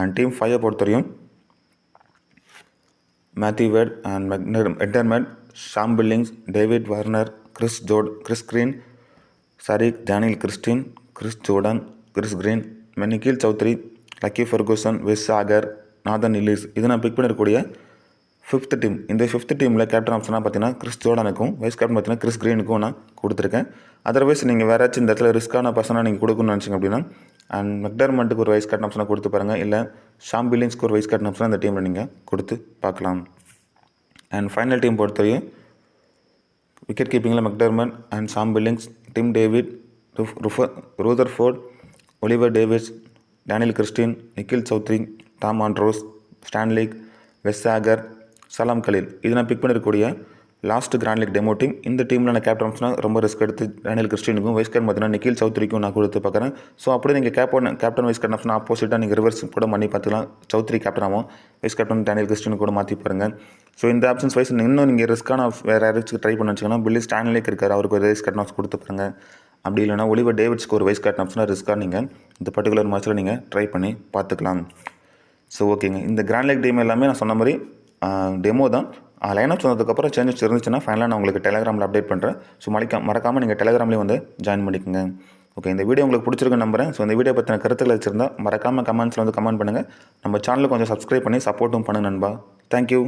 அண்ட் டீம் 5 பொறுத்தவரையும் Matthew Wade and McDermott, Sam Billings, David Warner, Chris Green, சரிக், Daniel Christian, Chris Jordan, Chris Green, Nikhil Chaudhary, Lockie Ferguson, Wes Agar, Nathan Ellis. இது நான் பிக் பண்ணிருக்கக்கூடிய 5th டீம். இந்த 5th டீமில் கேப்டன் ஆப்ஷனாக பார்த்தீங்கன்னா கிறிஸ் ஜோர்டனுக்கும் வைஸ் கேப்டன் பார்த்தீங்கன்னா Chris கிரீனுக்கும் நான் கொடுத்துருக்கேன். அதர்வைஸ் நீங்கள் வேறாச்சும் இந்த இடத்துல ரிஸ்க்கான பர்சனாக நீங்கள் கொடுக்கணும்னு நினச்சிங்க அப்படின்னா அண்ட் மெக்டர்மட்டுக்கு ஒரு வைஸ் கேப்டன் ஆப்ஷனாக கொடுத்து பாருங்கள். இல்லை சாம் பில்லிங்ஸ்க்கு ஒரு வைஸ் கேப்டன் ஆப்ஷனாக இந்த டீமில் நீங்கள் கொடுத்து பார்க்கலாம். அண்ட் ஃபைனல் டீம் பொறுத்தவரையும் விக்கெட் கீப்பிங்கில் McDermott and Sam Billings, Tim David, Rutherford, Oliver Davies, Daniel Christian, Nikhil Chaudhary, Tom Andrews, Stanlake, Wes Agar, Salam Khalil. இது நான் பிக் பண்ணிருக்கக்கூடிய last grand league demo team. இந்த டீமில் நான் கேப்டன் ஆப்ஷனாக ரொம்ப ரிஸ்க் எடுத்து டேனியல் கிறிஸ்டினுக்கும் வைஸ் கேப்டன் பார்த்தீங்கன்னா நிக்கில் சௌத்ரிக்கும் நான் கொடுத்து பார்க்குறேன். ஸோ அப்படியே நீங்கள் கேப்டன் வைஸ் கேப்டன் ஆப்ஷன் ஆப்போசிட்டாக நீங்கள் ரிவர்ஸ் கூட பண்ணி பார்த்துக்கலாம். சௌத்ரி கேப்டனாகவும் வைஸ் கேப்டன் டேனியல் கிறிஸ்டின் கூட மாற்றி பாருங்கள். ஸோ இந்த ஆப்ஷன்ஸ் வைஸ் இன்னும் நீங்கள் ரிஸ்க்கான வேறு யாராச்சும் ட்ரை பண்ண வச்சிங்கன்னா பில்லி ஸ்டான்லிக் இருக்கார், அவருக்கு ஒரு வைஸ் கேப்டன் ஆப்ஷன் கொடுத்து பாருங்கள். அப்படி இல்லைனா ஒலிவர் டேவிட்ஸ்க்கு ஒரு வைஸ் கேப்டன் ஆப்ஷனாக ரிஸ்க்காக நீங்கள் இந்த பர்டிகுலர் மேட்ச்சில் நீங்கள் ட்ரை பண்ணி பார்த்துக்கலாம். ஸோ ஓகேங்க, இந்த கிராண்ட் லீக் டீம் எல்லாமே நான் சொன்ன மாதிரி டெமோ தான். லைனப் சொன்னதுக்கப்புறம் சேஞ்சஸ் இருந்துச்சுன்னா ஃபைனலாக நான் உங்களுக்கு டெலிகிராமில் அப்டேட் பண்ணுறேன். ஸோ மறக்காமல் நீங்கள் டெலிகிராம்லேயே வந்து ஜாயின் பண்ணிக்கோங்க. ஓகே, இந்த வீடியோ உங்களுக்கு பிடிச்சிருக்குன்னு நம்புறேன். ஸோ இந்த வீடியோ பற்றின கருத்துக்கள் வச்சுருந்தா மறக்காமல் கமெண்ட்ஸில் வந்து கமெண்ட் பண்ணுங்கள். நம்ம சேனலுக்கு கொஞ்சம் சப்ஸ்கிரைப் பண்ணி சப்போர்ட்டும் பண்ணுங்கள் நண்பா. தேங்க்யூ.